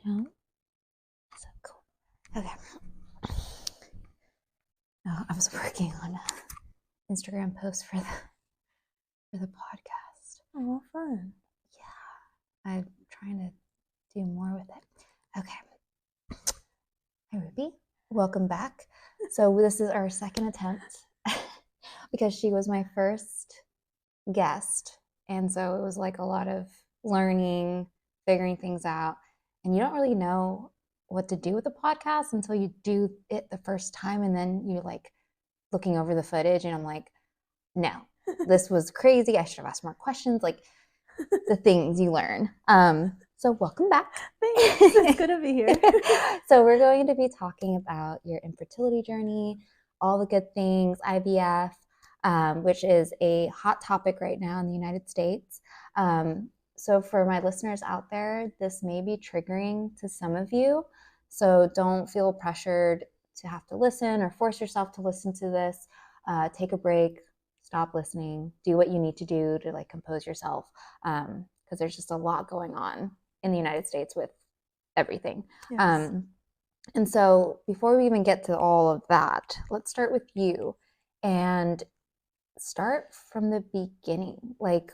No? So cool. Okay. I was working on an Instagram post for the podcast. Oh, fun. Yeah. I'm trying to do more with it. Okay. Hi, Ruby. Welcome back. So this is our second attempt because she was my first guest. And so it was like a lot of learning, figuring things out. And you don't really know what to do with the podcast until you do it the first time. And then you're like looking over the footage and I'm like, no, this was crazy. I should have asked more questions, like the things you learn. So welcome back. Thanks. It's good to be here. So we're going to be talking about your infertility journey, all the good things, IVF, which is a hot topic right now in the United States. So for my listeners out there, this may be triggering to some of you. So don't feel pressured to have to listen or force yourself to listen to this. Take a break, stop listening, do what you need to do to like compose yourself, because there's just a lot going on in the United States with everything. Yes. And so before we even get to all of that, let's start with you and start from the beginning. Like,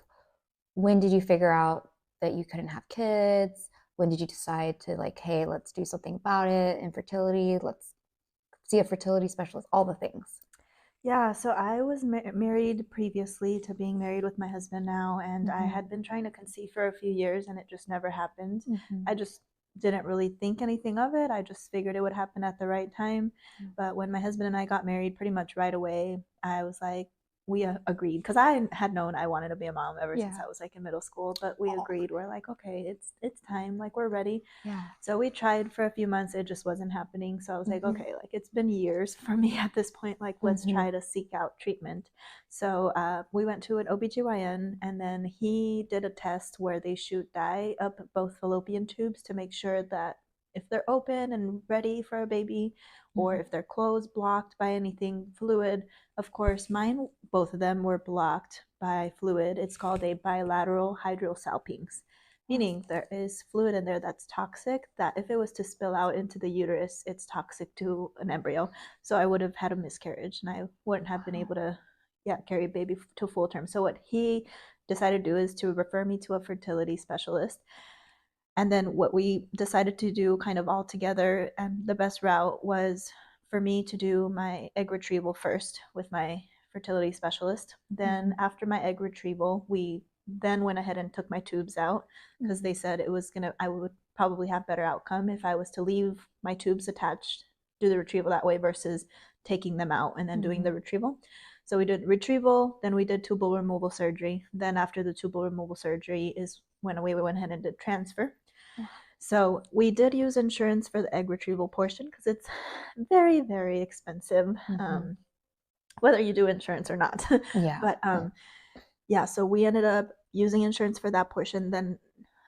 when did you figure out that you couldn't have kids? When did you decide to like, hey, let's do something about it? Infertility, let's see a fertility specialist, all the things. Yeah, so I was married previously to being married with my husband now, and I had been trying to conceive for a few years and it just never happened. I just didn't really think anything of it. I just figured it would happen at the right time. But when my husband and I got married, pretty much right away, I was like, we agreed, because I had known I wanted to be a mom ever since I was like in middle school, but we agreed. We're like, okay, it's time, like we're ready. Yeah. So we tried for a few months, it just wasn't happening. So I was like, okay, like it's been years for me at this point, like let's try to seek out treatment. So we went to an OBGYN, and then he did a test where they shoot dye up both fallopian tubes to make sure that if they're open and ready for a baby, or if they're closed, blocked by anything fluid. Of course, mine, both of them were blocked by fluid. It's called a bilateral hydrosalpinx, meaning there is fluid in there that's toxic, that if it was to spill out into the uterus, it's toxic to an embryo. So I would have had a miscarriage and I wouldn't have been able to carry a baby to full term. So what he decided to do is to refer me to a fertility specialist. And then what we decided to do kind of all together, and the best route was for me to do my egg retrieval first with my fertility specialist. Then after my egg retrieval, we then went ahead and took my tubes out, because they said I would probably have better outcome if I was to leave my tubes attached, do the retrieval that way versus taking them out and then doing the retrieval. So we did retrieval, then we did tubal removal surgery. Then after the tubal removal surgery is when we went ahead and did transfer. So we did use insurance for the egg retrieval portion because it's very, very expensive, whether you do insurance or not. Yeah. But yeah, so we ended up using insurance for that portion. Then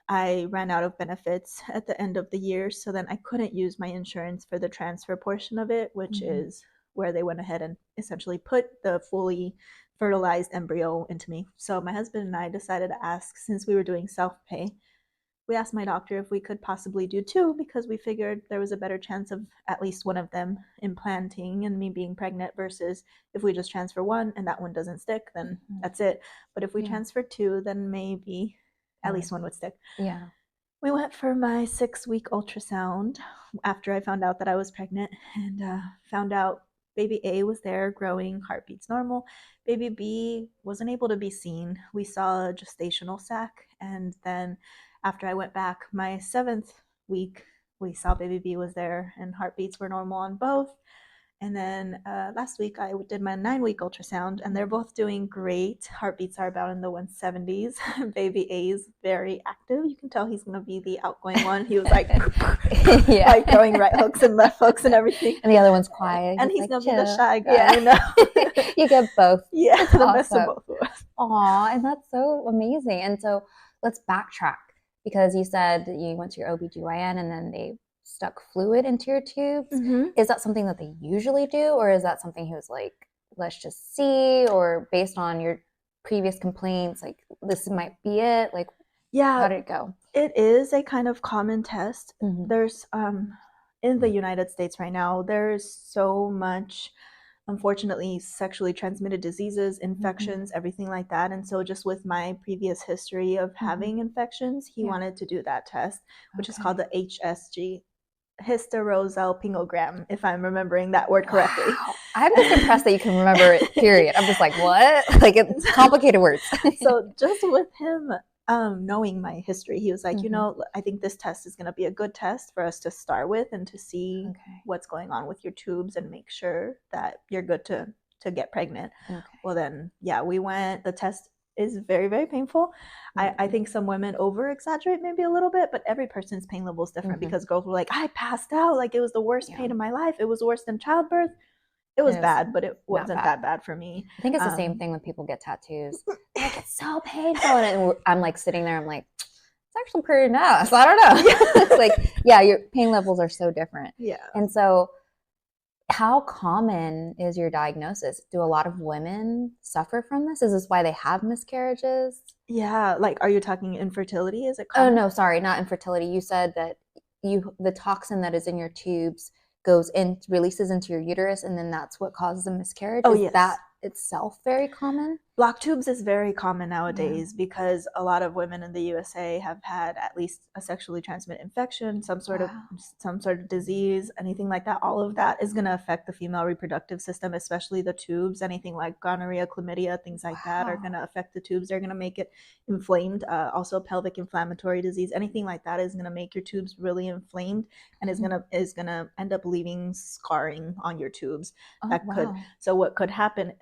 I ran out of benefits at the end of the year, so then I couldn't use my insurance for the transfer portion of it, which is where they went ahead and essentially put the fully fertilized embryo into me. So my husband and I decided to ask, since we were doing self-pay, we asked my doctor if we could possibly do two, because we figured there was a better chance of at least one of them implanting and me being pregnant, versus if we just transfer one and that one doesn't stick, then that's it. But if we transfer two, then maybe at least one would stick. Yeah. We went for my 6-week ultrasound after I found out that I was pregnant, and found out baby A was there, growing, heartbeats normal. Baby B wasn't able to be seen. We saw a gestational sac, and then after I went back my 7th week, we saw baby B was there and heartbeats were normal on both. And then last week I did my 9-week ultrasound, and they're both doing great. Heartbeats are about in the 170s. Baby A is very active. You can tell he's going to be the outgoing one. He was like, like throwing right hooks and left hooks and everything. And the other one's quiet. And he's going to be the shy guy, you know? You get both. Yeah, That's the awesome. best of both of us. Aw, and that's so amazing. And so let's backtrack, because you said that you went to your OBGYN and then they stuck fluid into your tubes. Is that something that they usually do, or is that something he was like, let's just see, or based on your previous complaints, like this might be it? Like, how did it go? It is a kind of common test. Mhm. There's in the United States right now, there's so much, unfortunately, sexually transmitted diseases, infections, everything like that. And so just with my previous history of having infections, he Yeah. wanted to do that test, which is Okay. called the HSG, hysterosalpingogram, if I'm remembering that word correctly. Wow. I'm just impressed that you can remember it, period. I'm just like, what? Like, it's complicated words. So just with him knowing my history, he was like, you Mhm. know, I think this test is going to be a good test for us to start with and to see Okay. what's going on with your tubes and make sure that you're good to get pregnant. Okay. Well, then, yeah, we went. The test is very, very painful. I think some women over exaggerate maybe a little bit, but every person's pain level is different because girls were like, I passed out. Like, it was the worst Yeah. pain of my life. It was worse than childbirth. It was bad, but it wasn't that bad for me. I think it's the same thing when people get tattoos. Like, it's so painful. And I'm like sitting there, I'm like, it's actually pretty nice. I don't know. It's like, yeah, your pain levels are so different. Yeah. And so, how common is your diagnosis? Do a lot of women suffer from this? Is this why they have miscarriages? Yeah, like, are you talking infertility? Is it Oh, common? no, sorry, not infertility. You said that the toxin that is in your tubes releases into your uterus, and then that's what causes a miscarriage. Oh, Is yes. that itself very common? Blocked tubes is very common nowadays because a lot of women in the USA have had at least a sexually transmitted infection, some sort of disease, anything like that. All of that is going to affect the female reproductive system, especially the tubes. Anything like gonorrhea, chlamydia, things like that are going to affect the tubes. They're going to make it inflamed. Also, pelvic inflammatory disease, anything like that is going to make your tubes really inflamed and is gonna end up leaving scarring on your tubes. So what could happen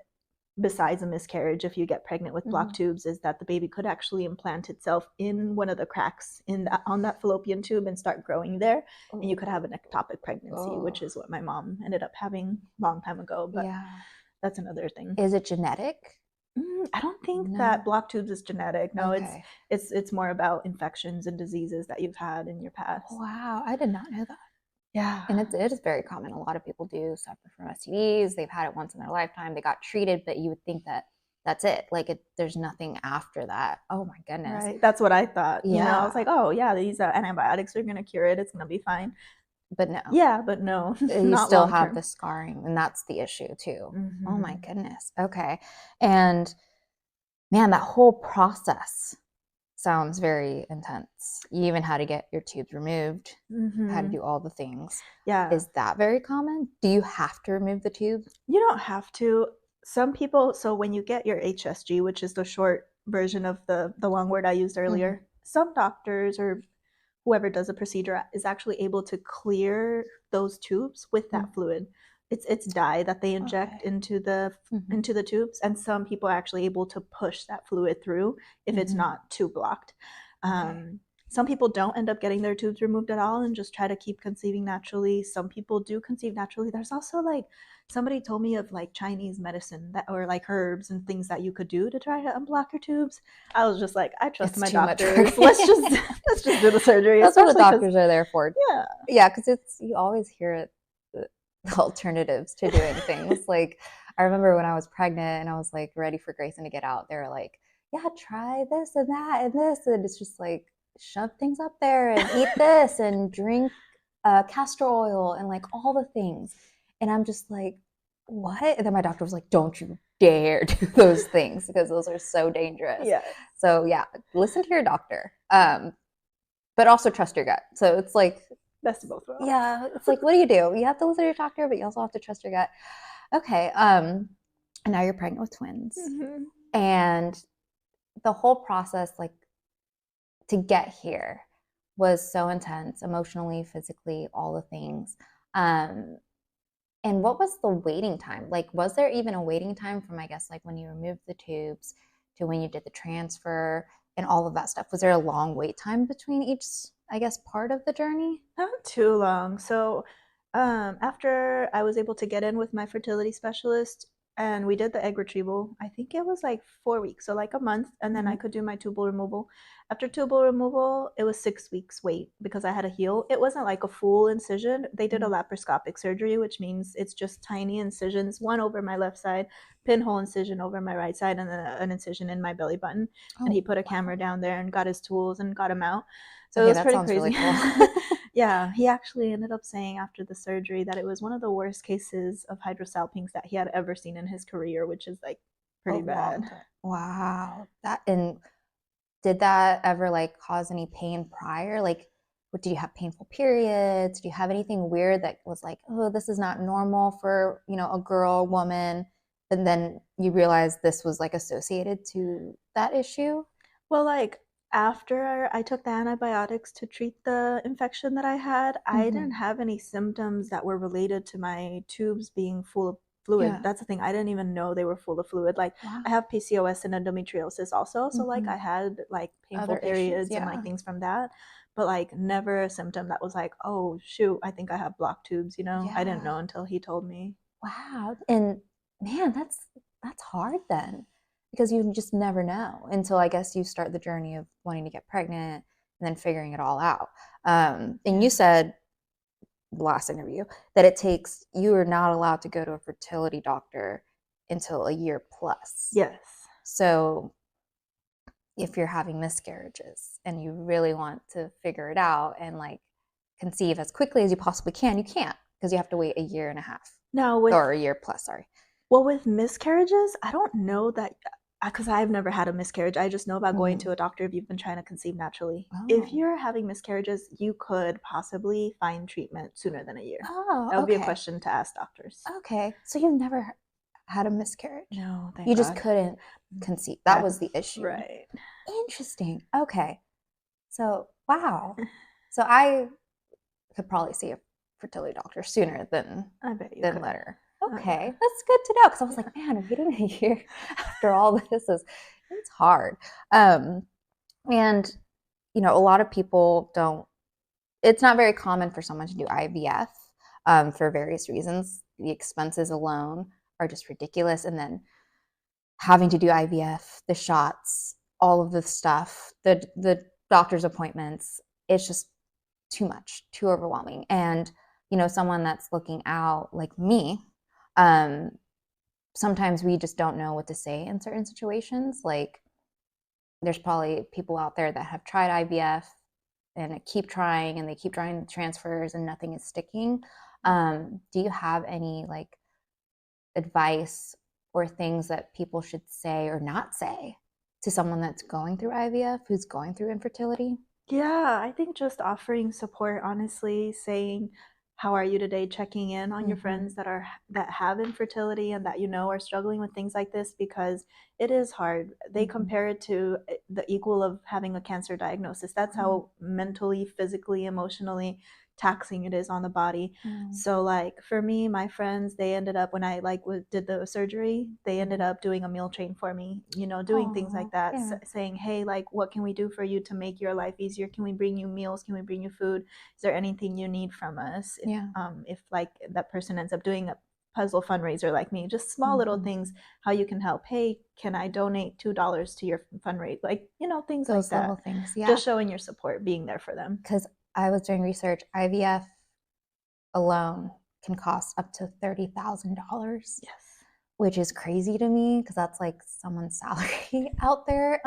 besides a miscarriage, if you get pregnant with blocked tubes, is that the baby could actually implant itself in one of the cracks on that fallopian tube and start growing there, and you could have an ectopic pregnancy, which is what my mom ended up having a long time ago. But that's another thing. Is it genetic? I don't think that blocked tubes is genetic. No, Okay. it's more about infections and diseases that you've had in your past. Wow, I did not know that. Yeah. And it is very common. A lot of people do suffer from STDs. They've had it once in their lifetime. They got treated, but you would think that that's it. Like, there's nothing after that. Oh my goodness. Right. That's what I thought. Yeah. You know, I was like, oh yeah, these antibiotics are going to cure it. It's going to be fine. But no. Yeah, but no. You still have the scarring, and that's the issue too. Oh my goodness. Okay. And man, that whole process sounds very intense. You even had to get your tubes removed, had to do all the things. Yeah. Is that very common? Do you have to remove the tube? You don't have to. Some people, so when you get your HSG, which is the short version of the long word I used earlier, some doctors or whoever does a procedure is actually able to clear those tubes with that fluid. It's dye that they inject into the tubes, and some people are actually able to push that fluid through if it's not too blocked. Some people don't end up getting their tubes removed at all and just try to keep conceiving naturally. Some people do conceive naturally. There's also, like, somebody told me of like Chinese medicine or like herbs and things that you could do to try to unblock your tubes. I was just like, I trust my doctors. Let's just do the surgery. That's what the doctors are there for. Yeah, because you always hear the alternatives to doing things. Like, I remember when I was pregnant and I was like ready for Grayson to get out, they were like, yeah, try this and that and this, and it's just like, shove things up there and eat this and drink castor oil and like all the things. And I'm just like, what? And then my doctor was like, don't you dare do those things because those are so dangerous. Yeah. So yeah, listen to your doctor, but also trust your gut. So it's like, best of both worlds. Yeah, it's like, what do? You have to listen to your doctor, but you also have to trust your gut. Okay, and now you're pregnant with twins, and the whole process, like, to get here was so intense, emotionally, physically, all the things. And what was the waiting time? Like, was there even a waiting time from, I guess, like when you removed the tubes to when you did the transfer and all of that stuff? Was there a long wait time between each, I guess, part of the journey? Not too long. So after I was able to get in with my fertility specialist, and we did the egg retrieval. I think it was like 4 weeks, so like a month, and then I could do my tubal removal. After tubal removal, it was 6 weeks wait because I had a heel. It wasn't like a full incision. They did a laparoscopic surgery, which means it's just tiny incisions, one over my left side, pinhole incision over my right side, and then an incision in my belly button. And he put a camera down there and got his tools and got him out. So it was pretty crazy. Really cool. Yeah, he actually ended up saying after the surgery that it was one of the worst cases of hydrosalpinx that he had ever seen in his career, which is like pretty bad. Wow. And did that ever like cause any pain prior? Like, did you have painful periods? Do you have anything weird that was like, oh, this is not normal for, a girl, woman? And then you realized this was like associated to that issue? Well, like after I took the antibiotics to treat the infection that I had, I didn't have any symptoms that were related to my tubes being full of fluid. That's the thing. I didn't even know they were full of fluid. Like I have PCOS and endometriosis also. So like I had like painful periods and like things from that, but like never a symptom that was like, oh shoot, I think I have blocked tubes, I didn't know until he told me. Wow. And man, that's hard then, because you just never know until I guess you start the journey of wanting to get pregnant and then figuring it all out. And you said last interview that you are not allowed to go to a fertility doctor until a year plus. Yes. So if you're having miscarriages and you really want to figure it out and like conceive as quickly as you possibly can, you can't, because you have to wait a year and a half. Or a year plus, sorry. Well, with miscarriages, I don't know that, because I've never had a miscarriage. I just know about going to a doctor if you've been trying to conceive naturally. If you're having miscarriages, you could possibly find treatment sooner than a year. That would be a question to ask doctors. Okay. So you've never had a miscarriage? No, thank You God. just couldn't conceive. That was the issue. Right. Interesting. Okay. So, wow. So I could probably see a fertility doctor sooner than later. Okay, that's good to know, because I was like, man, waiting a year after all this it's hard. And a lot of people don't. It's not very common for someone to do IVF for various reasons. The expenses alone are just ridiculous, and then having to do IVF, the shots, all of the stuff, the doctor's appointments, it's just too much, too overwhelming. And someone that's looking out like me, sometimes we just don't know what to say in certain situations. Like there's probably people out there that have tried IVF and keep trying, and they keep trying transfers and nothing is sticking. Do you have any like advice or things that people should say or not say to someone that's going through IVF, who's going through infertility? Yeah, I think just offering support, honestly, saying, how are you today, checking in on your friends that have infertility and that are struggling with things like this, because it is hard. They compare it to the equal of having a cancer diagnosis. That's how mentally, physically, emotionally taxing it is on the body. So like for me, my friends, they ended up, when I did the surgery, they ended up doing a meal train for me, doing things like that, saying, hey, like what can we do for you to make your life easier? Can we bring you meals? Can we bring you food? Is there anything you need from us? If like that person ends up doing a puzzle fundraiser like me, just small little things, how you can help. Hey, can I donate $2 to your fundraiser? Like, things like that. Little things, just showing your support, being there for them. Because I was doing research, IVF alone can cost up to $30,000. Yes. Which is crazy to me, because that's like someone's salary out there.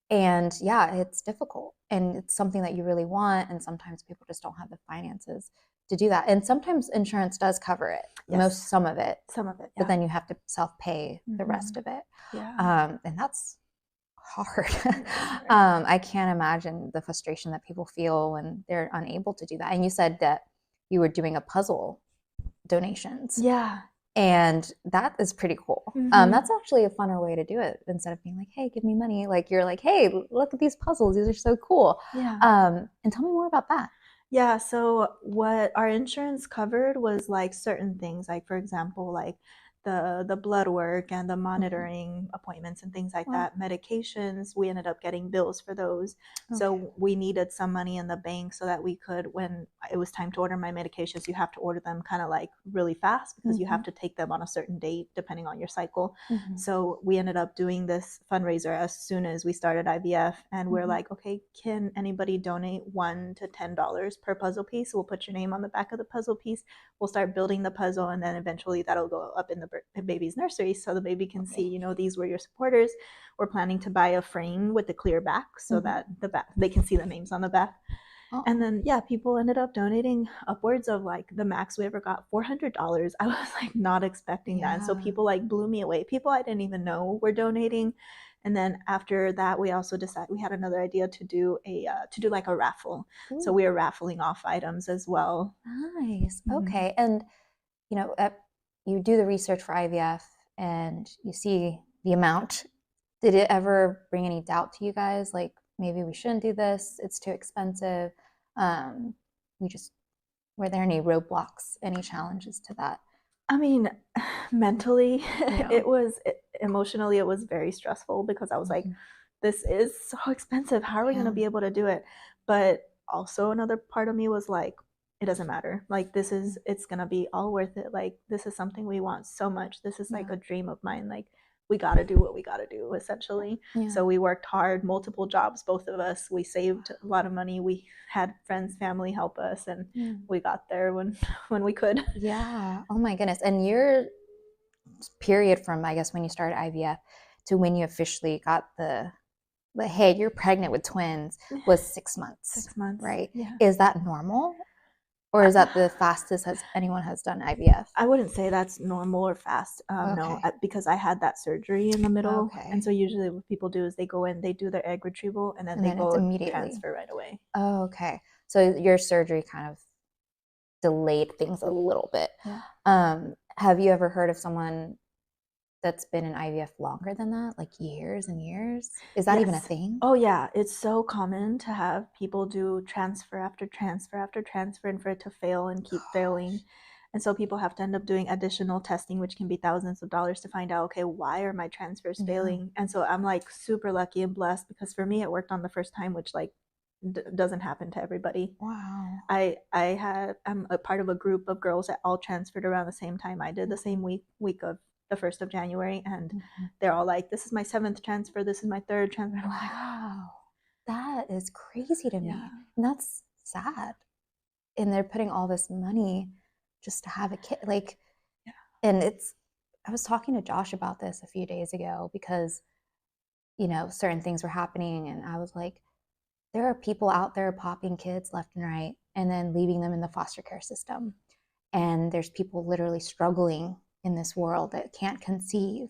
And yeah, it's difficult, and it's something that you really want, and sometimes people just don't have the finances to do that. And sometimes insurance does cover it, some of it, but then you have to self-pay the rest of it. And that's hard. I can't imagine the frustration that people feel when they're unable to do that. And you said that you were doing a puzzle donations. Yeah. And that is pretty cool. That's actually a funner way to do it, instead of being like, hey, give me money. Like you're like, hey, look at these puzzles. These are so cool. Yeah. And tell me more about that. Yeah, so what our insurance covered was like certain things, like for example, like the blood work and the monitoring appointments and things like that. Medications, we ended up getting bills for those. So we needed some money in the bank so that we could, when it was time to order my medications, you have to order them kind of like really fast because you have to take them on a certain date depending on your cycle. So we ended up doing this fundraiser as soon as we started IVF, and we're like, okay, can anybody donate $1 to $10 per puzzle piece? We'll put your name on the back of the puzzle piece. We'll start building the puzzle, and then eventually that'll go up in the baby's nursery so the baby can see, you know, these were your supporters. We're planning to buy a frame with the clear back so that the back, they can see the names on the back. And then people ended up donating upwards of like, the max we ever got, $400. I was like not expecting that. And so people like blew me away. People I didn't even know were donating. And then after that, we also decided, we had another idea to do like a raffle. So we were raffling off items as well. Nice. Okay. And you know, you do the research for IVF and you see the amount. Did it ever bring any doubt to you guys? Like, maybe we shouldn't do this, it's too expensive. Were there any roadblocks, any challenges to that? I mean, mentally, emotionally, it was very stressful because I was like, this is so expensive. How are we going to be able to do it? But also another part of me was like, it doesn't matter. Like, it's going to be all worth it. Like, this is something we want so much. This is like a dream of mine. Like, we got to do what we got to do, essentially. So we worked hard, multiple jobs, both of us. We saved a lot of money. We had friends, family help us, and we got there when we could. Yeah. Oh my goodness. And your period from, I guess, when you started IVF to when you officially got the hey, you're pregnant with twins was 6 months. 6 months. Right. Yeah. Is that normal? Or is that the fastest anyone has done IVF? I wouldn't say that's normal or fast. No, because I had that surgery in the middle. And so usually what people do is they go in, they do their egg retrieval, and then they go immediately transfer right away. Oh, okay. So your surgery kind of delayed things a little bit. Have you ever heard of someone that's been in IVF longer than that, like years and years? Is that even a thing? Oh yeah, it's so common to have people do transfer after transfer after transfer, and for it to fail and keep failing. And so people have to end up doing additional testing, which can be thousands of dollars, to find out, okay, why are my transfers failing? And so I'm like super lucky and blessed, because for me it worked on the first time, which like doesn't happen to everybody. Wow. I'm a part of a group of girls that all transferred around the same time I did, the same week of the 1st of January, and they're all like, this is my 7th transfer, this is my 3rd transfer. Wow, that is crazy to me. And that's sad. And they're putting all this money just to have a kid, like, and I was talking to Josh about this a few days ago, because you know, certain things were happening, and I was like, there are people out there popping kids left and right and then leaving them in the foster care system, and there's people literally struggling in this world that can't conceive,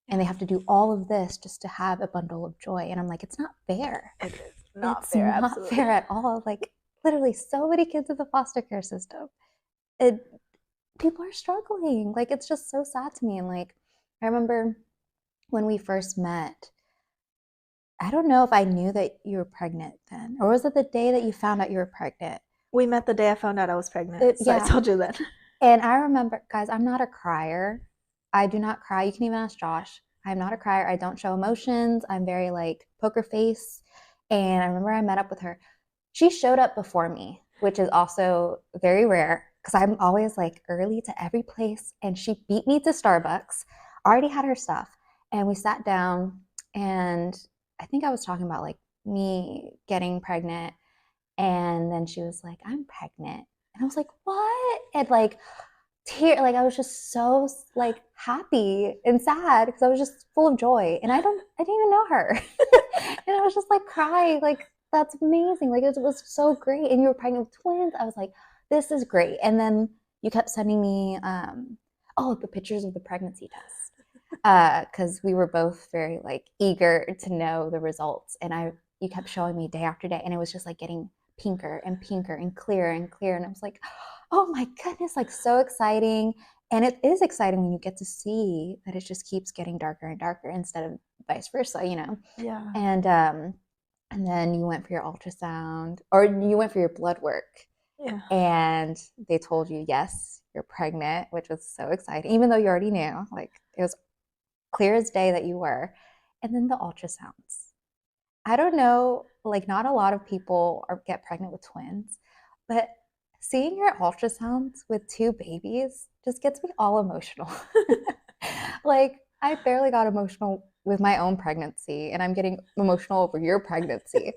and they have to do all of this just to have a bundle of joy. And I'm like, it's not fair. It is not fair. It's not fair at all. Like, literally so many kids in the foster care system, people are struggling. Like, it's just so sad to me. And like, I remember when we first met, I don't know if I knew that you were pregnant then, or was it the day that you found out you were pregnant? We met the day I found out I was pregnant. So I told you that. And I remember, guys, I'm not a crier. I do not cry. You can even ask Josh. I'm not a crier. I don't show emotions. I'm very like poker face. And I remember I met up with her. She showed up before me, which is also very rare, because I'm always like early to every place. And she beat me to Starbucks, already had her stuff. And we sat down, and I think I was talking about like me getting pregnant. And then she was like, I'm pregnant. And I was like, what? And like, I was just so like happy and sad, because I was just full of joy, and I didn't even know her. And I was just like crying, like, that's amazing. Like, it was so great. And you were pregnant with twins. I was like, this is great. And then you kept sending me, the pictures of the pregnancy test. Because we were both very like eager to know the results. And you kept showing me day after day, and it was just like getting pinker and pinker and clearer and clearer. And I was like, oh my goodness, like, so exciting. And it is exciting when you get to see that it just keeps getting darker and darker, instead of vice versa, you know? Yeah. And then you went for your ultrasound, or you went for your blood work. Yeah. and they told you, yes, you're pregnant, which was so exciting, even though you already knew, like it was clear as day that you were. And then the ultrasounds. I don't know, like not a lot of people get pregnant with twins, but seeing your ultrasounds with two babies just gets me all emotional. Like I barely got emotional with my own pregnancy, and I'm getting emotional over your pregnancy.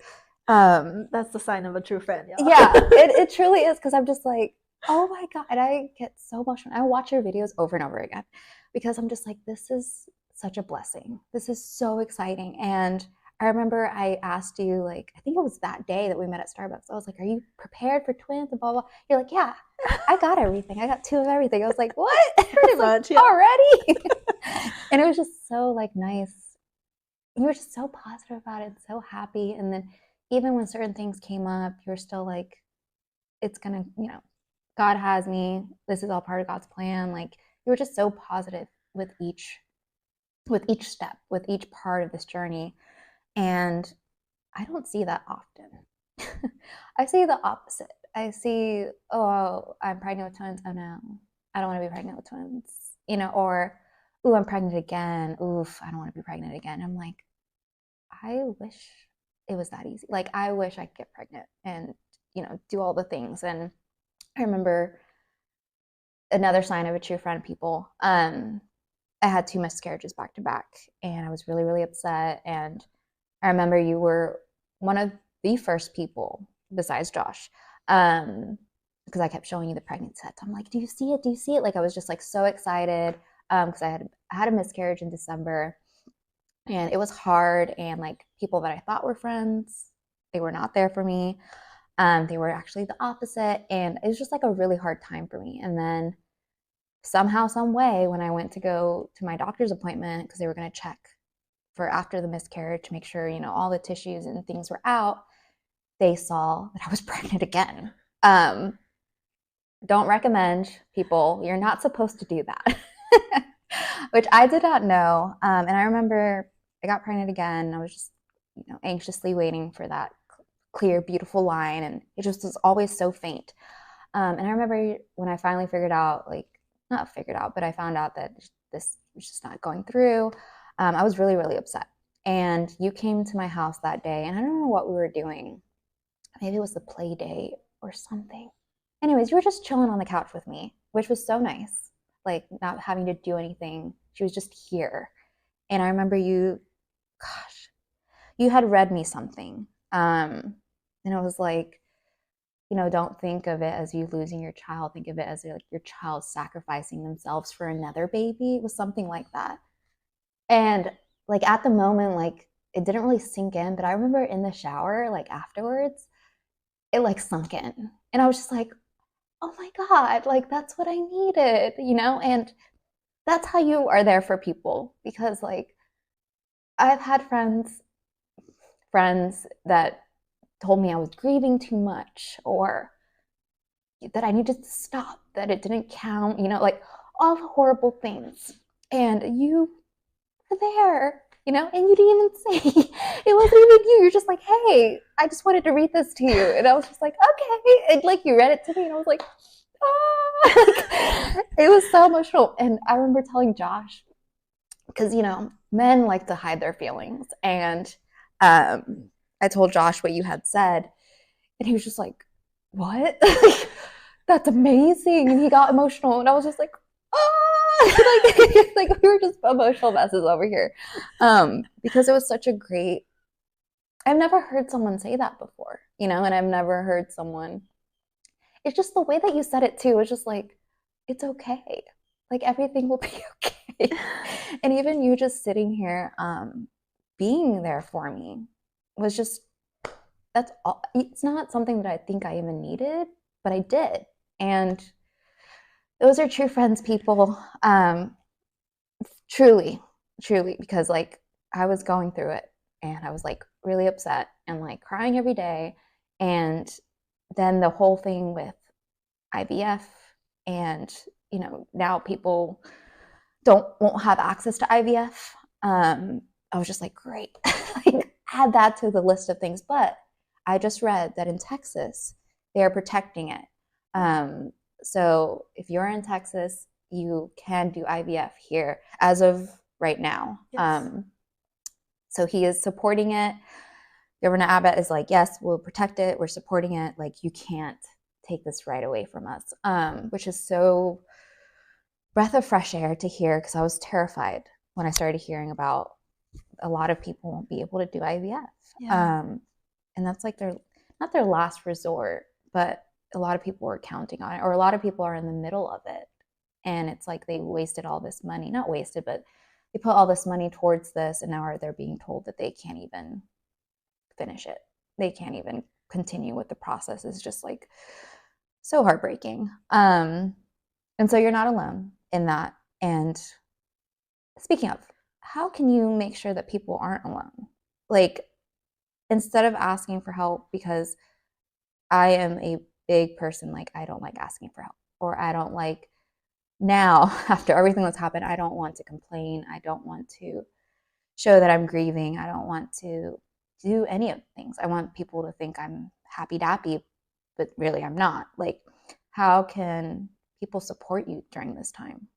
That's the sign of a true friend, y'all. Yeah, it truly is, because I'm just like, oh my God. And I get so emotional. I watch your videos over and over again because I'm just like, this is such a blessing. This is so exciting. And I remember I asked you, like, I think it was that day that we met at Starbucks. I was like, are you prepared for twins and blah, blah. You're like, yeah, I got everything. I got two of everything. I was like, what? Pretty much, yeah. Already? And it was just so like nice. You were just so positive about it, so happy. And then even when certain things came up, you were still like, it's gonna, God has me. This is all part of God's plan. Like you were just so positive with each step, with each part of this journey. And I don't see that often. I see the opposite. I see, oh, I'm pregnant with twins. Oh no, I don't want to be pregnant with twins. Or, ooh, I'm pregnant again. Oof, I don't want to be pregnant again. I'm like, I wish it was that easy. Like I wish I could get pregnant and, do all the things. And I remember another sign of a true friend, people. I had two miscarriages back to back, and I was really, really upset. And I remember you were one of the first people besides Josh, because I kept showing you the pregnancy sets. I'm like, do you see it? Do you see it? Like I was just like so excited, because I had a miscarriage in December, and it was hard. And like people that I thought were friends, they were not there for me. They were actually the opposite, and it was just like a really hard time for me. And then somehow, some way, when I went to go to my doctor's appointment, because they were going to check for after the miscarriage to make sure, all the tissues and things were out, they saw that I was pregnant again. Don't recommend, people. You're not supposed to do that, which I did not know. And I remember I got pregnant again. I was just, anxiously waiting for that clear, beautiful line, and it just was always so faint. And I remember when I finally figured out, like, not figured out, but I found out that this was just not going through. I was really, really upset. And you came to my house that day, and I don't know what we were doing. Maybe it was the play date or something. Anyways, you were just chilling on the couch with me, which was so nice. Like, not having to do anything. She was just here. And I remember you, gosh, you had read me something. And it was like, don't think of it as you losing your child. Think of it as like your child sacrificing themselves for another baby. It was something like that. And like at the moment, like it didn't really sink in, but I remember in the shower, like afterwards, it like sunk in. And I was just like, oh my God, like that's what I needed, And that's how you are there for people, because like I've had friends that told me I was grieving too much, or that I needed to stop, that it didn't count, like all the horrible things. And you were there, and you didn't even say, it wasn't even you. You're just like, hey, I just wanted to read this to you. And I was just like, okay. And like you read it to me, and I was like, ah. It was so emotional. And I remember telling Josh, because, men like to hide their feelings. And I told Josh what you had said, and he was just like, what? That's amazing. And he got emotional, and I was just like, like we were just emotional messes over here, because it was such a great, I've never heard someone say that before, and I've never heard someone, it's just the way that you said it too. It's just like, it's okay, like everything will be okay. And even you just sitting here, being there for me was just, that's all. It's not something that I think I even needed, but I did. And those are true friends, people. Truly, truly, because like I was going through it, and I was like really upset and like crying every day. And then the whole thing with IVF, and now people won't have access to IVF. I was just like, great. Like add that to the list of things. But I just read that in Texas, they are protecting it. So if you're in Texas, you can do IVF here as of right now. Yes. So he is supporting it. Governor Abbott is like, yes, we'll protect it. We're supporting it. Like, you can't take this right away from us, which is so breath of fresh air to hear, because I was terrified when I started hearing about a lot of people won't be able to do IVF. Yeah. And that's like not their last resort, but a lot of people are counting on it, or a lot of people are in the middle of it. And it's like they wasted all this money, not wasted, but they put all this money towards this, and now they're being told that they can't even finish it. They can't even continue with the process. It's just like so heartbreaking. And so you're not alone in that. And speaking of, how can you make sure that people aren't alone? Like, instead of asking for help, because I am a big person, like, I don't like asking for help, or I don't like, now after everything that's happened, I don't want to complain. I don't want to show that I'm grieving. I don't want to do any of the things. I want people to think I'm happy dappy, but really I'm not. Like, how can people support you during this time?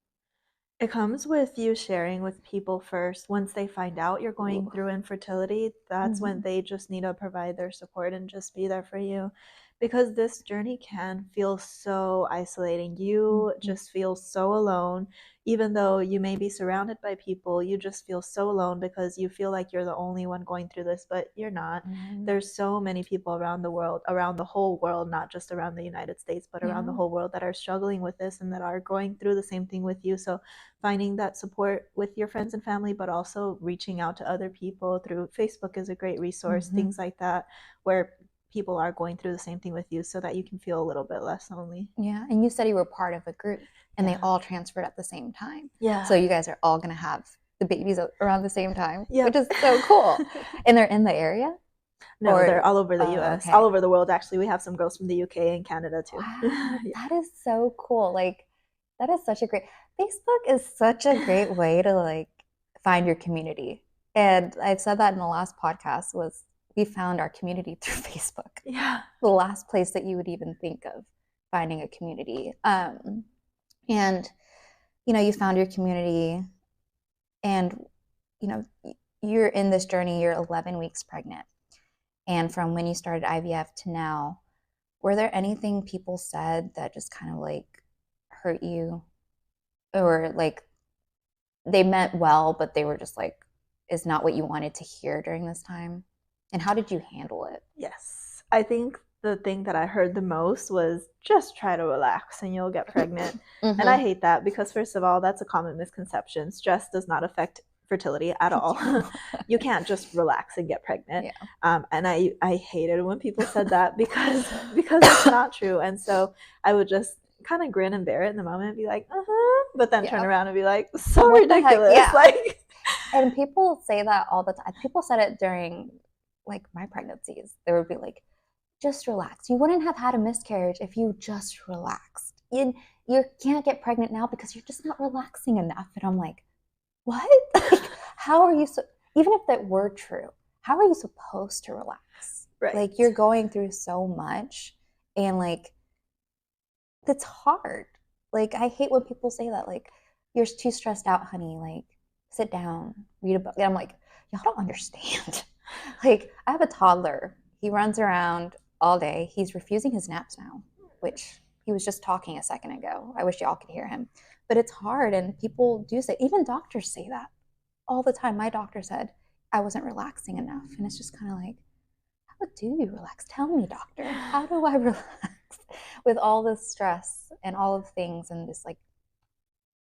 It comes with you sharing with people first. Once they find out you're going Ooh. through infertility, that's when Mm-hmm. they just need to provide their support and just be there for you. Because this journey can feel so isolating. You Mm-hmm. just feel so alone. Even though you may be surrounded by people, you just feel so alone because you feel like you're the only one going through this, but you're not. Mm-hmm. There's so many people around the world, around the whole world, not just around the United States, but around the Yeah. whole world, that are struggling with this and that are going through the same thing with you. So finding that support with your friends and family, but also reaching out to other people through Facebook is a great resource, Mm-hmm. things like that, where people are going through the same thing with you so that you can feel a little bit less lonely. Yeah. And you said you were part of a group, and they Yeah. all transferred at the same time. Yeah. So you guys are all going to have the babies around the same time, which Yep. is so cool. And they're in the area? No, they're Or, all over the oh, US, okay. all over the world, actually. We have some girls from the UK and Canada too. Wow, Yeah. that is so cool. Like, that is such a great, Facebook is such a great way to like find your community. And I've said that in the last podcast, was we found our community through Facebook. Yeah. The last place that you would even think of finding a community. And you found your community, and you're in this journey, you're 11 weeks pregnant. And from when you started IVF to now, were there anything people said that just kind of like hurt you, or like they meant well, but they were just like, is not what you wanted to hear during this time? And how did you handle it? Yes. I think the thing that I heard the most was just try to relax and you'll get pregnant. And I Mm-hmm. hate that because, first of all, that's a common misconception. Stress does not affect fertility at all. You can't just relax and get pregnant. Yeah. And I hated when people said that because it's not true. And so I would just kind of grin and bear it in the moment and be like, but then turn Yeah. around and be like, so What the heck? ridiculous. Yeah. Like, And people say that all the time. People said it during like my pregnancies. They would be like, just relax. You wouldn't have had a miscarriage if you just relaxed. You can't get pregnant now because you're just not relaxing enough. And I'm like, what? Like, how are you so, even if that were true, how are you supposed to relax? right. Like, you're going through so much, and like, it's hard. Like, I hate when people say that, like, you're too stressed out, honey. Like, sit down, read a book. And I'm like, y'all don't understand. Like, I have a toddler. He runs around all day. He's refusing his naps now, which he was just talking a second ago. I wish y'all could hear him. But it's hard, and people do say, even doctors say that all the time. My doctor said I wasn't relaxing enough. And it's just kind of like, how do you relax? Tell me, doctor. How do I relax with all this stress and all of things? And just like,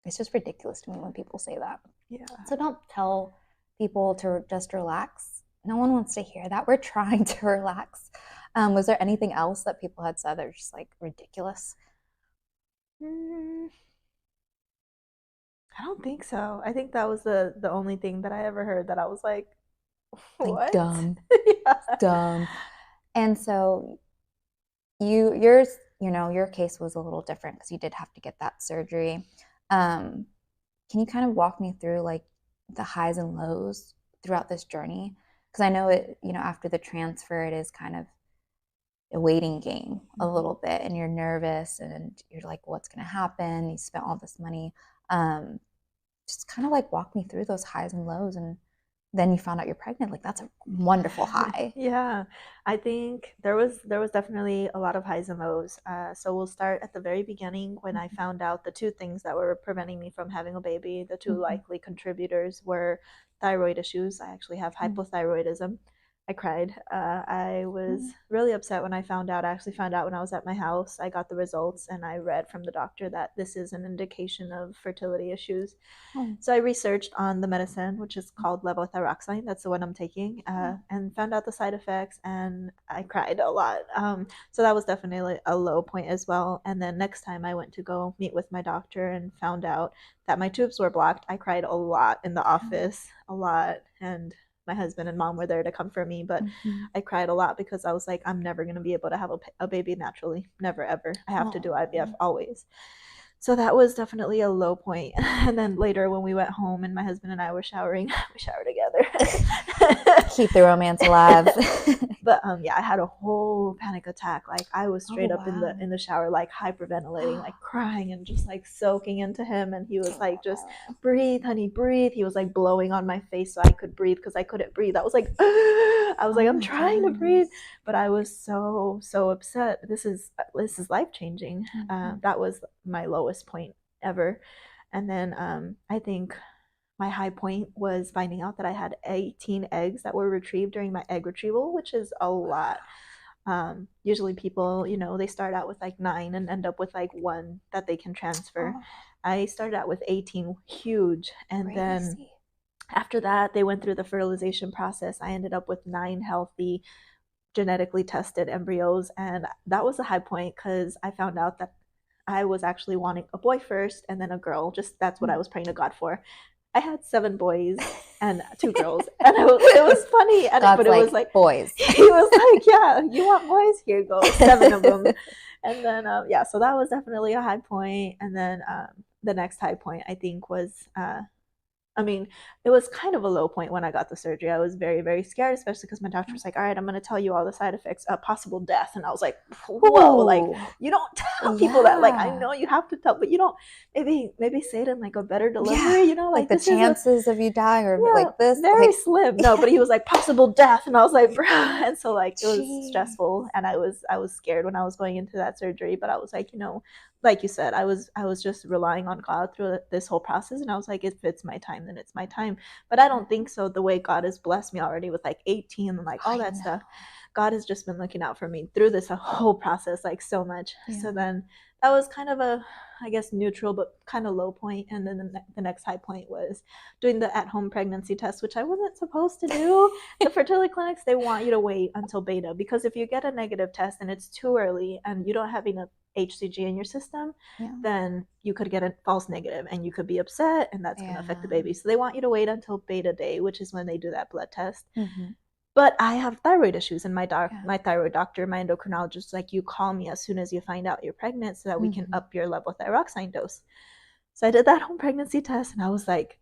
it's just ridiculous to me when people say that. Yeah. So don't tell people to just relax. No one wants to hear that. We're trying to relax. Was there anything else that people had said that was just like ridiculous? I don't think so. I think that was the only thing that I ever heard that I was like, what? Like, dumb. Yeah. Dumb. And so your case was a little different because you did have to get that surgery. Can you kind of walk me through like the highs and lows throughout this journey? Because I know it, after the transfer, it is kind of a waiting game a little bit, and you're nervous and you're like, what's going to happen? You spent all this money. Just kind of like walk me through those highs and lows, and then you found out you're pregnant. Like, that's a wonderful high. Yeah, I think there was definitely a lot of highs and lows. So we'll start at the very beginning when I found out the two things that were preventing me from having a baby. The two likely contributors were thyroid issues. I actually have hypothyroidism. I cried. I was really upset when I found out. I actually found out when I was at my house. I got the results and I read from the doctor that this is an indication of fertility issues. So I researched on the medicine, which is called levothyroxine. That's the one I'm taking, and found out the side effects, and I cried a lot. So that was definitely a low point as well. And then next time I went to go meet with my doctor and found out that my tubes were blocked, I cried a lot in the office, a lot. And my husband and mom were there to comfort me, but I cried a lot because I was like, I'm never going to be able to have a baby naturally. Never, ever. I have to do IVF always. So that was definitely a low point. And then later when we went home and my husband and I were showering, we showered together. Keep the romance alive. But yeah, I had a whole panic attack. Like I was straight up in the shower, like hyperventilating, like crying and just like soaking into him. And he was like, just breathe, honey, breathe. He was like blowing on my face so I could breathe because I couldn't breathe. I was like, I'm trying to breathe, but I was so upset. This is life changing. That was my lowest point ever. And then I think my high point was finding out that I had 18 eggs that were retrieved during my egg retrieval, which is a lot. Usually people, they start out with like 9 and end up with like 1 that they can transfer. I started out with 18, huge. And then after that, they went through the fertilization process. I ended up with 9 healthy, genetically tested embryos. And that was a high point because I found out that I was actually wanting a boy first and then a girl. Just that's what I was praying to God for. I had 7 boys and 2 girls, and it was funny. And God's but it was like boys. He was like, "Yeah, you want boys? Here you go, 7 of them." And then yeah, so that was definitely a high point. And then the next high point I think was I mean, it was kind of a low point when I got the surgery. I was very, very scared, especially because my doctor was like, all right, I'm going to tell you all the side effects, possible death. And I was like, whoa, like, you don't tell people that. Like, I know you have to tell, but you don't, maybe say it in like a better delivery, like the chances of you dying are like this. Very slim. No, but he was like, possible death. And I was like, bruh. And so like, it was stressful. And I was scared when I was going into that surgery, but I was like, like you said, I was just relying on God through this whole process. And I was like, if it's my time, then it's my time. But I don't think so. The way God has blessed me already with like 18 and like all that stuff, God has just been looking out for me through this whole process, like so much. So then that was kind of a, I guess, neutral, but kind of low point. And then the next high point was doing the at-home pregnancy test, which I wasn't supposed to do. The fertility clinics, they want you to wait until beta, because if you get a negative test and it's too early and you don't have enough HCG in your system, then you could get a false negative and you could be upset, and that's going to affect the baby. So they want you to wait until beta day, which is when they do that blood test. But I have thyroid issues, and my thyroid doctor, my endocrinologist, is like, you call me as soon as you find out you're pregnant so that we can up your levothyroxine dose. So I did that home pregnancy test, and I was like,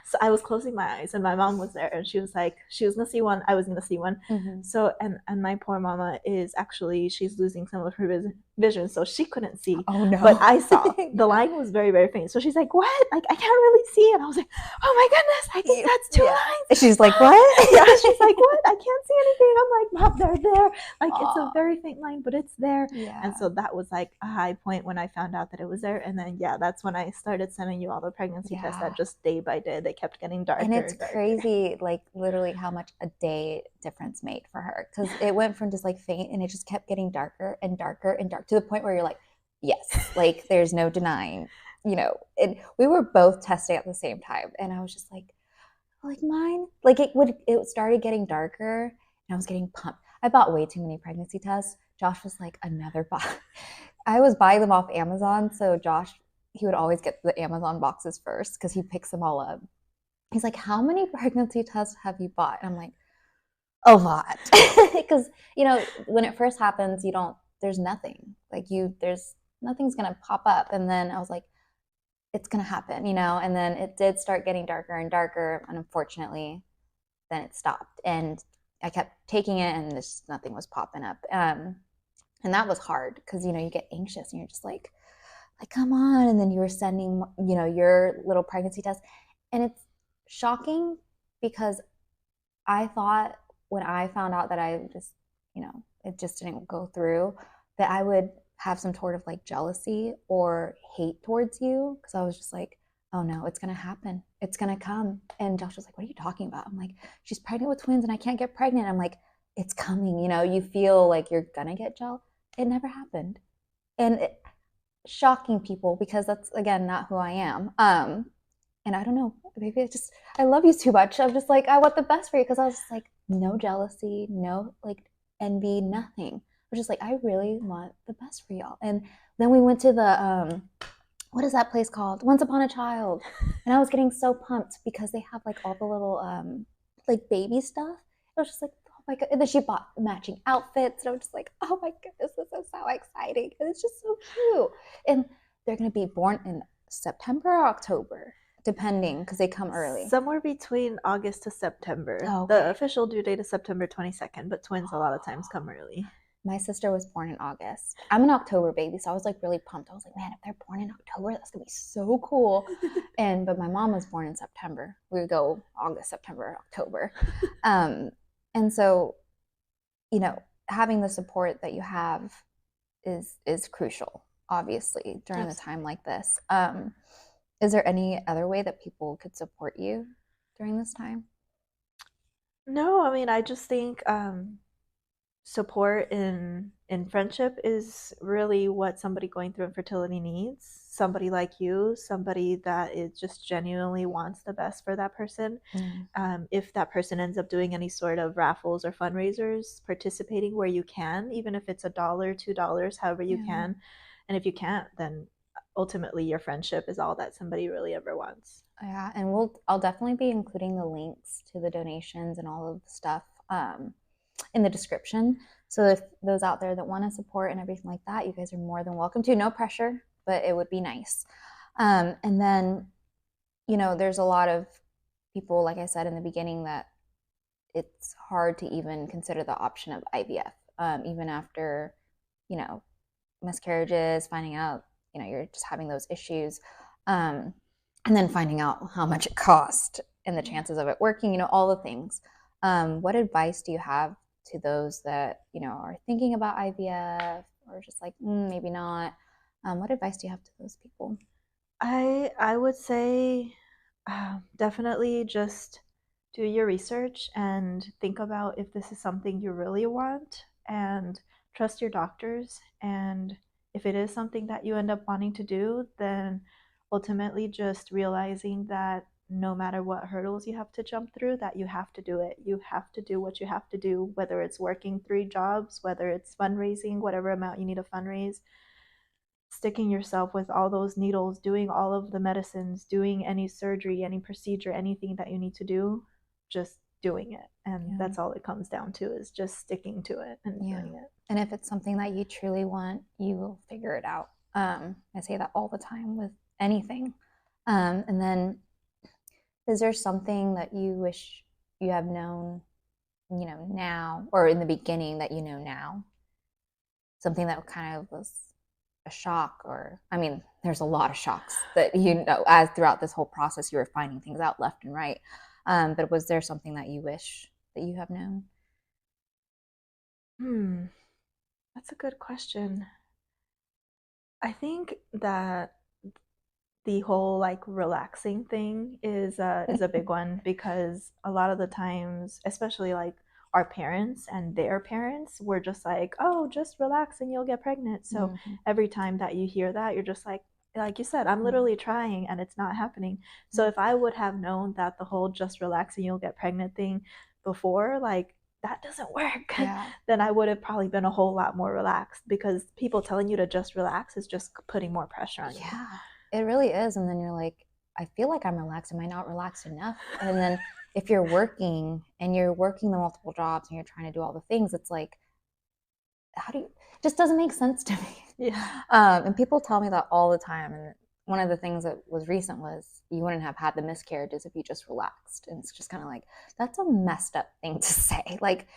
so I was closing my eyes, and my mom was there, and she was like, she was going to see one, I was going to see one. So, and my poor mama is actually, she's losing some of her vision, so she couldn't see. Oh no. But I saw. The line was very, very faint. So she's like, what? Like, I can't really see. And I was like, oh my goodness, I think that's 2 lines. She's like, what? Yeah, she's like, what? I can't see anything. I'm like, Mom, they're there. Like, it's a very faint line, but it's there. And so that was like a high point when I found out that it was there. And then, that's when I started sending you all the pregnancy tests that just day by day, they kept getting darker. And it's crazy, like literally how much a day difference made for her. Because it went from just like faint, and it just kept getting darker and darker and dark to the point where you're like, yes, like there's no denying, and we were both testing at the same time. And I was just like mine, like it started getting darker, and I was getting pumped. I bought way too many pregnancy tests. Josh was like, another box. I was buying them off Amazon. So Josh, he would always get the Amazon boxes first because he picks them all up. He's like, how many pregnancy tests have you bought? And I'm like, a lot. Because, when it first happens, there's nothing. Like there's nothing's going to pop up. And then I was like, it's going to happen, and then it did start getting darker and darker. And unfortunately, then it stopped. And I kept taking it, and nothing was popping up. And that was hard because, you get anxious and you're just like, come on. And then you were sending, your little pregnancy test. And it's shocking because I thought when I found out that I just, it just didn't go through, that I would have some sort of like jealousy or hate towards you. Cause I was just like, oh no, it's going to happen. It's going to come. And Josh was like, what are you talking about? I'm like, she's pregnant with twins and I can't get pregnant. I'm like, it's coming. You feel like you're going to get jealous. It never happened. And shocking people because that's, again, not who I am. And I don't know, maybe I love you too much. I'm just like, I want the best for you. Cause I was just like, no jealousy, no like envy, nothing. I was just like, I really want the best for y'all. And then we went to the, what is that place called? Once Upon a Child. And I was getting so pumped because they have like all the little, like baby stuff. I was just like, oh my God. And then she bought matching outfits. And I was just like, oh my goodness, this is so exciting. And it's just so cute. And they're going to be born in September or October, depending, because they come early. Somewhere between August to September. Oh, okay. The official due date is September 22nd, but twins a lot of times come early. My sister was born in August. I'm an October baby, so I was like really pumped. I was like, man, if they're born in October, that's gonna be so cool. But my mom was born in September. We would go August, September, October. And so, having the support that you have is crucial, obviously, during a time like this. Is there any other way that people could support you during this time? No, I mean, I just think support in friendship is really what somebody going through infertility needs. Somebody like you, somebody that is just genuinely wants the best for that person. If that person ends up doing any sort of raffles or fundraisers, participating where you can, even if it's $1, $2, however you can. And if you can't, then ultimately your friendship is all that somebody really ever wants. Yeah, and I'll definitely be including the links to the donations and all of the stuff in the description. So if those out there that want to support and everything like that, you guys are more than welcome to. No pressure, but it would be nice. And then, there's a lot of people, like I said in the beginning, that it's hard to even consider the option of IVF, even after, miscarriages, finding out, you're just having those issues. And then finding out how much it cost and the chances of it working, all the things. What advice do you have to those that, are thinking about IVF or just like, maybe not? What advice do you have to those people? I would say definitely just do your research and think about if this is something you really want, and trust your doctors. And if it is something that you end up wanting to do, then ultimately just realizing that no matter what hurdles you have to jump through, that you have to do it. You have to do what you have to do, whether it's working 3 jobs, whether it's fundraising, whatever amount you need to fundraise, sticking yourself with all those needles, doing all of the medicines, doing any surgery, any procedure, anything that you need to do, just doing it. And that's all it comes down to, is just sticking to it and doing it. And if it's something that you truly want, you will figure it out. I say that all the time with anything. And then, is there something that you wish you have known, now, or in the beginning that you know now? Something that kind of was a shock, or, I mean, there's a lot of shocks that, as throughout this whole process, you were finding things out left and right. But was there something that you wish that you have known? That's a good question. I think that the whole like relaxing thing is a big one, because a lot of the times, especially like our parents and their parents, were just like, oh, just relax and you'll get pregnant. So every time that you hear that, you're just like you said, I'm literally trying and it's not happening. So if I would have known that the whole just relax and you'll get pregnant thing before, like, that doesn't work, then I would have probably been a whole lot more relaxed, because people telling you to just relax is just putting more pressure on you. Yeah, it really is. And then you're like, I feel like I'm relaxed. Am I not relaxed enough? And then if you're working the multiple jobs and you're trying to do all the things, it's like, it just doesn't make sense to me. Yeah. And people tell me that all the time. And one of the things that was recent was, you wouldn't have had the miscarriages if you just relaxed. And it's just kind of like, that's a messed up thing to say. Like,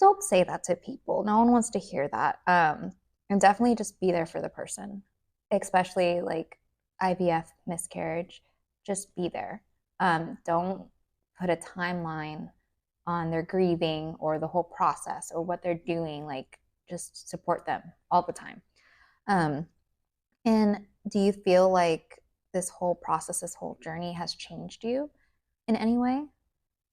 don't say that to people. No one wants to hear that. And definitely just be there for the person, especially like IVF miscarriage. Just be there. Don't put a timeline on their grieving or the whole process or what they're doing. Like, just support them all the time. Um, and do you feel like this whole process, this whole journey has changed you in any way?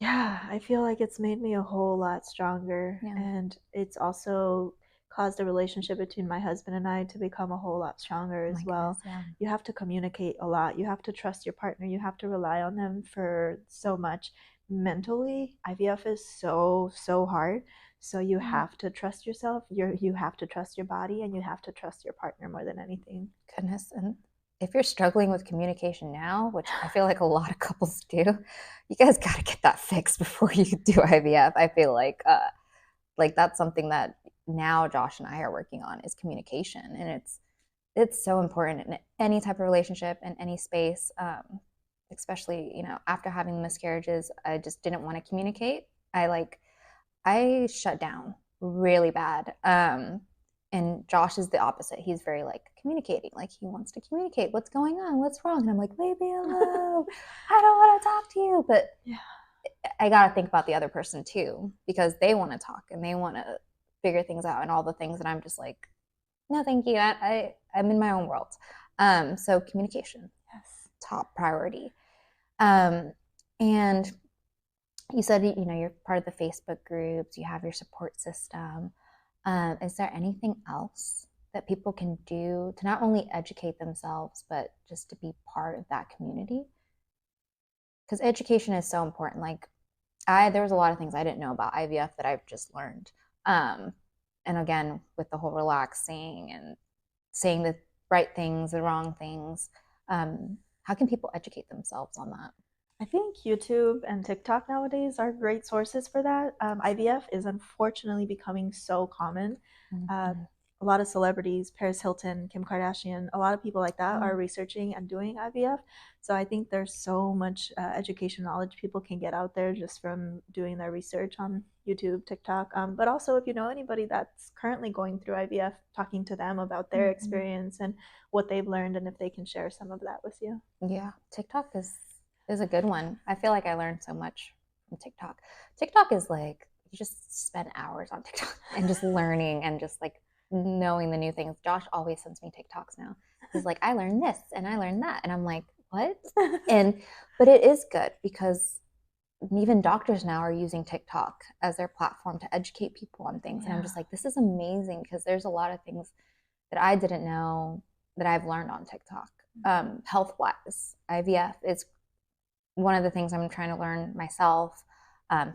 Yeah, I feel like it's made me a whole lot stronger. Yeah. And it's also caused the relationship between my husband and I to become a whole lot stronger Oh as my well. goodness, yeah. You have to communicate a lot. You have to trust your partner. You have to rely on them for so much. Mentally, IVF is so, so hard. So you have to trust yourself. You have to trust your body, and you have to trust your partner more than anything. Goodness. And if you're struggling with communication now, which I feel like a lot of couples do, you guys got to get that fixed before you do IVF. I feel like that's something that now Josh and I are working on is communication, and it's so important in any type of relationship in any space. Especially, after having miscarriages, I just didn't want to communicate. I shut down really bad. And Josh is the opposite. He's very like communicating, like he wants to communicate what's going on, what's wrong. And I'm like, leave me alone. I don't want to talk to you. But Yeah. I got to think about the other person too, because they want to talk and they want to figure things out and all the things that I'm just like, no, thank you. I'm in my own world. So communication, Yes. top priority. And you said, you're part of the Facebook groups, you have your support system. Is there anything else that people can do to not only educate themselves, but just to be part of that community? Because education is so important. Like, there was a lot of things I didn't know about IVF that I've just learned. And again, with the whole relaxing and saying the right things, the wrong things, how can people educate themselves on that? I think YouTube and TikTok nowadays are great sources for that. IVF is unfortunately becoming so common. Mm-hmm. A lot of celebrities, Paris Hilton, Kim Kardashian, a lot of people like that Oh. are researching and doing IVF. So I think there's so much education knowledge people can get out there just from doing their research on YouTube, TikTok. But also, if you know anybody that's currently going through IVF, talking to them about their experience and what they've learned, and if they can share some of that with you. Yeah, TikTok is a good one. I feel like I learned so much from TikTok. TikTok is like you just spend hours on TikTok and just learning and just like knowing the new things. Josh always sends me TikToks now. He's like, I learned this and I learned that. And I'm like, what? But it is good because even doctors now are using TikTok as their platform to educate people on things. And I'm just like, this is amazing because there's a lot of things that I didn't know that I've learned on TikTok. Health wise, IVF is one of the things I'm trying to learn myself,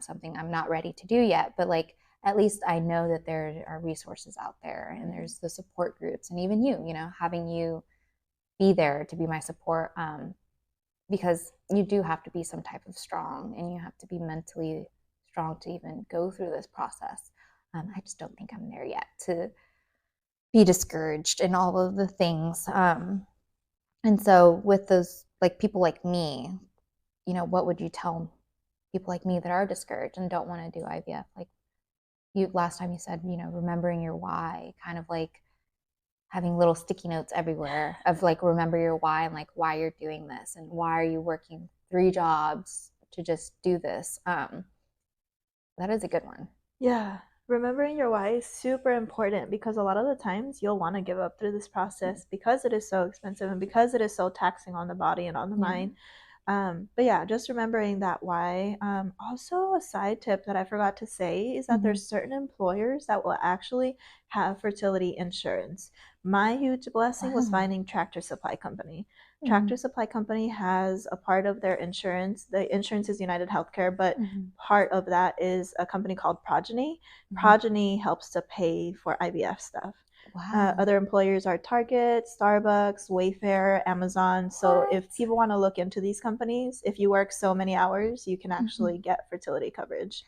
something I'm not ready to do yet, but like at least I know that there are resources out there and there's the support groups and even having you be there to be my support, because you do have to be some type of strong and you have to be mentally strong to even go through this process. I just don't think I'm there yet to be discouraged in all of the things. And so with those like people like me, what would you tell people like me that are discouraged and don't want to do IVF? Like last time you said, remembering your why, kind of like having little sticky notes everywhere of like, remember your why and like why you're doing this and why are you working 3 jobs to just do this. That is a good one. Yeah. Remembering your why is super important because a lot of the times you'll want to give up through this process because it is so expensive and because it is so taxing on the body and on the mind. But yeah, just remembering that why. Also, a side tip that I forgot to say is that there's certain employers that will actually have fertility insurance. My huge blessing was finding Tractor Supply Company. Tractor Supply Company has a part of their insurance. The insurance is United Healthcare, but part of that is a company called Progeny. Progeny helps to pay for IVF stuff. Wow. Other employers are Target, Starbucks, Wayfair, Amazon. So if people want to look into these companies, if you work so many hours, you can actually get fertility coverage.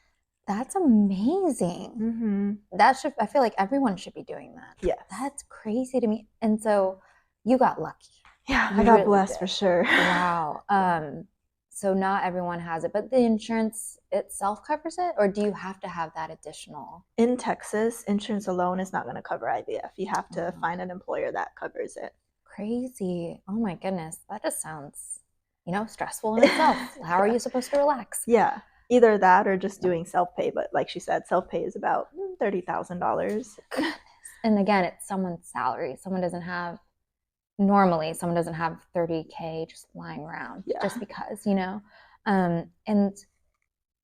That's amazing. I feel like everyone should be doing that. Yes. That's crazy to me. And so you got lucky. Yeah, I got blessed for sure. Wow. So not everyone has it, but the insurance itself covers it, or do you have to have that additional? In Texas, insurance alone is not going to cover IVF. You have to find an employer that covers it. Crazy. Oh my goodness. That just sounds, stressful in itself. How are you supposed to relax? Yeah. Either that or just doing self-pay. But like she said, self-pay is about $30,000. And again, it's someone's salary. Normally someone doesn't have 30K just lying around just because, and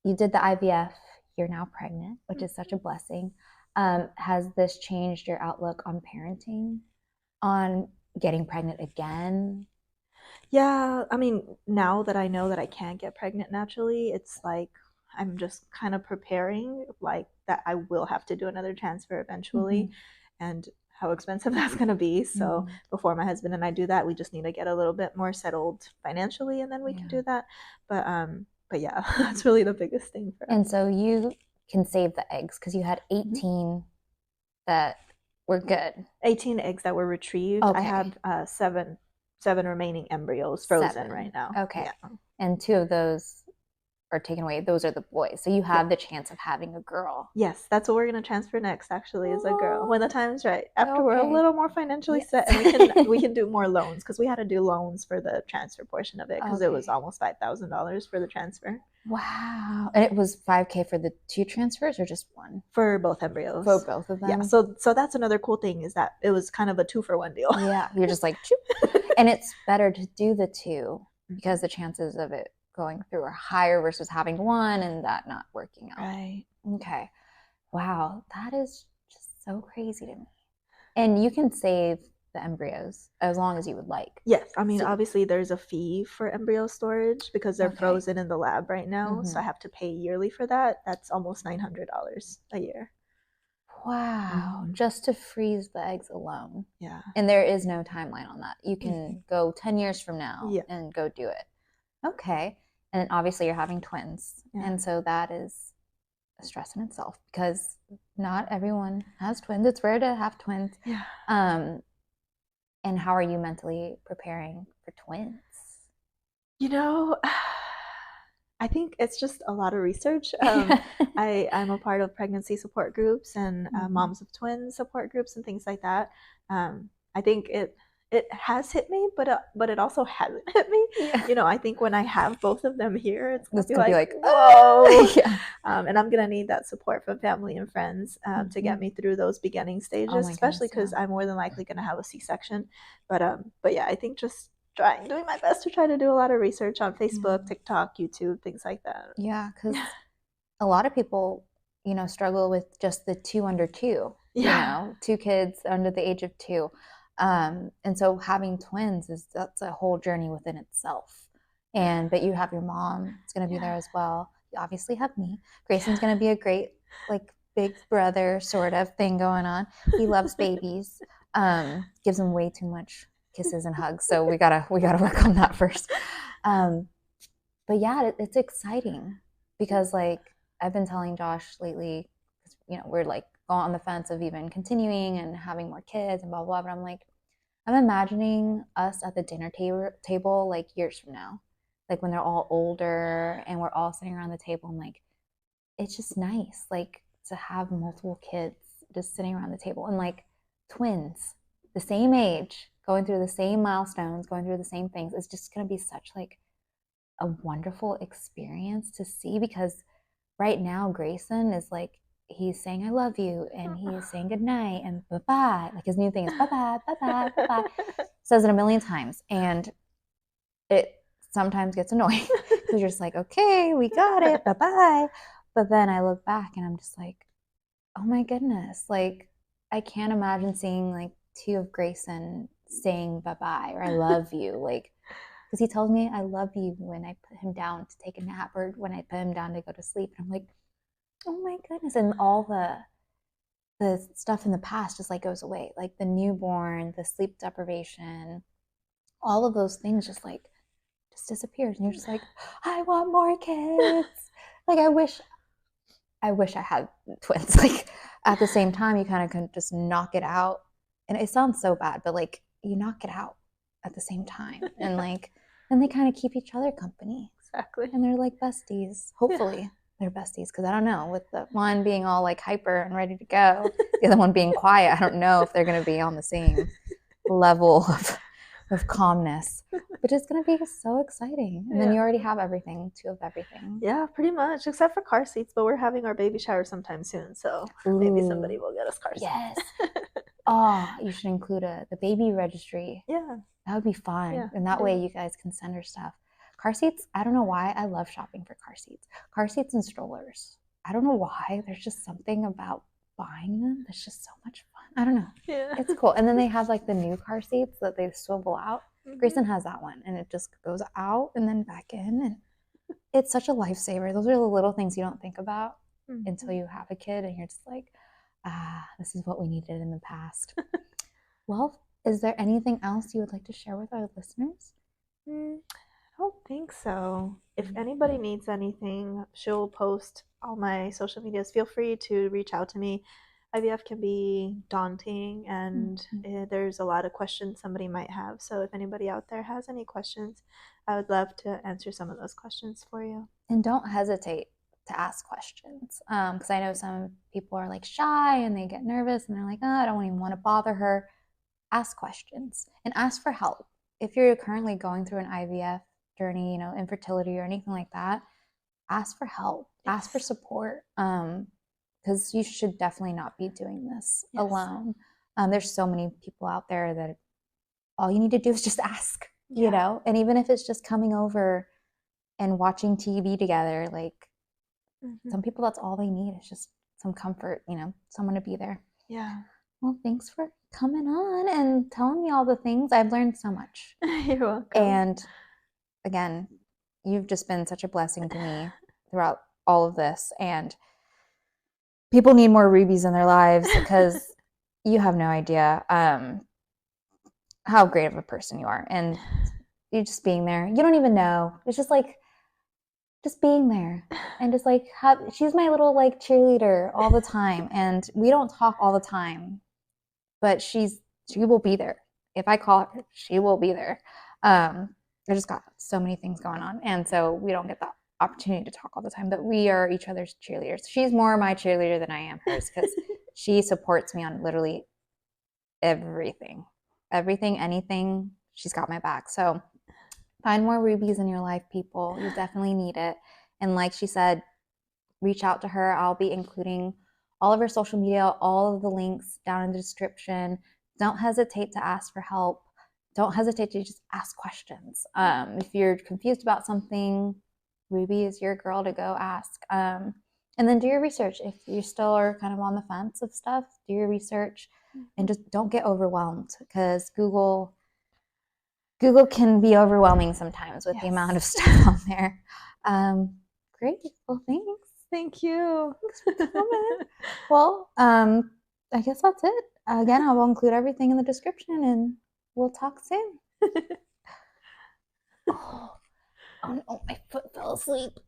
you did the IVF, you're now pregnant, which is such a blessing. Has this changed your outlook on parenting, on getting pregnant again? Yeah, I mean, now that I know that I can't get pregnant naturally, it's like I'm just kind of preparing like that I will have to do another transfer eventually, and how expensive that's going to be. So before my husband and I do that, we just need to get a little bit more settled financially, and then we can do that. But yeah, that's really the biggest thing for us. And so you can save the eggs because you had 18 that were good. 18 eggs that were retrieved. Okay. I have seven remaining embryos frozen right now. Okay. Yeah. And 2 of those are taken away. Those are the boys. So you have the chance of having a girl. Yes, that's what we're going to transfer next, actually, is a girl when the time's right. After we're a little more financially set, and we can do more loans, because we had to do loans for the transfer portion of it, because it was almost $5,000 for the transfer. Wow. And it was $5K for the 2 transfers, or just 1? For both embryos. For both of them? Yeah. So that's another cool thing, is that it was kind of a 2-for-1 deal. Yeah. You're just like, choop. And it's better to do the 2 because the chances of it going through are higher versus having 1 and that not working out. Right. Okay. Wow. That is just so crazy to me. And you can save the embryos as long as you would like. Yes. I mean, obviously there's a fee for embryo storage because they're frozen in the lab right now. So I have to pay yearly for that. That's almost $900 a year. Wow. Just to freeze the eggs alone. Yeah. And there is no timeline on that. You can go 10 years from now and go do it. Okay. And obviously you're having twins. And so that is a stress in itself because not everyone has twins. It's rare to have twins. Yeah. And how are you mentally preparing for twins? I think it's just a lot of research. I'm a part of pregnancy support groups and moms of twins support groups and things like that. I think it has hit me, but it also hasn't hit me. Yeah. I think when I have both of them here, it's gonna be like whoa. Yeah. And I'm gonna need that support from family and friends to get me through those beginning stages, especially because I'm more than likely gonna have a C-section. But yeah, I think just doing my best to try to do a lot of research on Facebook, TikTok, YouTube, things like that. Yeah, because a lot of people, struggle with just the 2 under 2. Yeah. 2 kids under the age of 2. And so having twins that's a whole journey within itself. But you have your mom, it's going to be there as well. You obviously have me. Grayson's going to be a great, big brother sort of thing going on. He loves babies, gives them way too much kisses and hugs. So we gotta work on that first. But yeah, it's exciting because I've been telling Josh lately, we're going on the fence of even continuing and having more kids and blah, blah, but I'm imagining us at the dinner table years from now, when they're all older and we're all sitting around the table and it's just nice, to have multiple kids just sitting around the table and twins, the same age, going through the same milestones, going through the same things. It's just going to be such a wonderful experience to see because right now Grayson is he's saying I love you and he's saying good night and bye-bye. His new thing is bye-bye, bye-bye, bye-bye. Says it a million times and it sometimes gets annoying because you're just okay, we got it, bye-bye. But then I look back and I'm just oh my goodness, I can't imagine seeing 2 of Grayson saying bye-bye or I love you, because he tells me I love you when I put him down to take a nap or when I put him down to go to sleep. And I'm oh my goodness. And all the stuff in the past just goes away, the newborn, the sleep deprivation, all of those things just disappears. And you're just I want more kids. I wish I had twins. At the same time, you kind of can just knock it out. And it sounds so bad, but you knock it out at the same time. And then they kind of keep each other company. Exactly. And they're like besties. Hopefully they're besties, because I don't know, with the one being all like hyper and ready to go, the other one being quiet, I don't know if they're going to be on the same level of calmness. But it's going to be so exciting. And then you already have everything, 2 of everything. Yeah, pretty much, except for car seats. But we're having our baby shower sometime soon, so maybe somebody will get us car seats. Yes. Oh, you should include the baby registry. Yeah. That would be fun. Yeah, and that way you guys can send her stuff. Car seats, I don't know why. I love shopping for car seats. Car seats and strollers. I don't know why. There's just something about buying them that's just so much fun. I don't know. Yeah. It's cool. And then they have like the new car seats that they swivel out. Grayson has that one, and it just goes out and then back in. And it's such a lifesaver. Those are the little things you don't think about until you have a kid, and you're just like, this is what we needed in the past. Well, is there anything else you would like to share with our listeners? I don't think so. If anybody needs anything, she'll post all my social medias. Feel free to reach out to me. IVF can be daunting, and there's a lot of questions somebody might have. So if anybody out there has any questions, I would love to answer some of those questions for you. And don't hesitate to ask questions, because I know some people are like shy and they get nervous and they're like, oh, I don't even want to bother her. Ask questions and ask for help. If you're currently going through an IVF journey, infertility or anything like that, ask for help. Ask for support, because you should definitely not be doing this alone. There's so many people out there that all you need to do is just ask, and even if it's just coming over and watching TV together, like some people, that's all they need is just some comfort, someone to be there. Yeah. Well, thanks for coming on and telling me all the things. I've learned so much. You're welcome. And again, you've just been such a blessing to me throughout all of this. And people need more Rubies in their lives, because you have no idea how great of a person you are. And you just being there. You don't even know. It's just like, just being there and just like, she's my little like cheerleader all the time. And we don't talk all the time, but she will be there. If I call her, she will be there. I just got so many things going on, and so we don't get the opportunity to talk all the time, but we are each other's cheerleaders. She's more my cheerleader than I am hers, because she supports me on literally everything, anything. She's got my back. So find more Rubies in your life, people. You definitely need it. And like she said, reach out to her. I'll be including all of her social media, all of the links down in the description. Don't hesitate to ask for help. Don't hesitate to just ask questions. If you're confused about something, Ruby is your girl to go ask. And then do your research. If you still are kind of on the fence of stuff, do your research and just don't get overwhelmed, because Google can be overwhelming sometimes with the amount of stuff on there. Great. Well, thanks. Thank you. Thanks for coming. Well, I guess that's it. Again, I will include everything in the description, and we'll talk soon. Oh no, my foot fell asleep.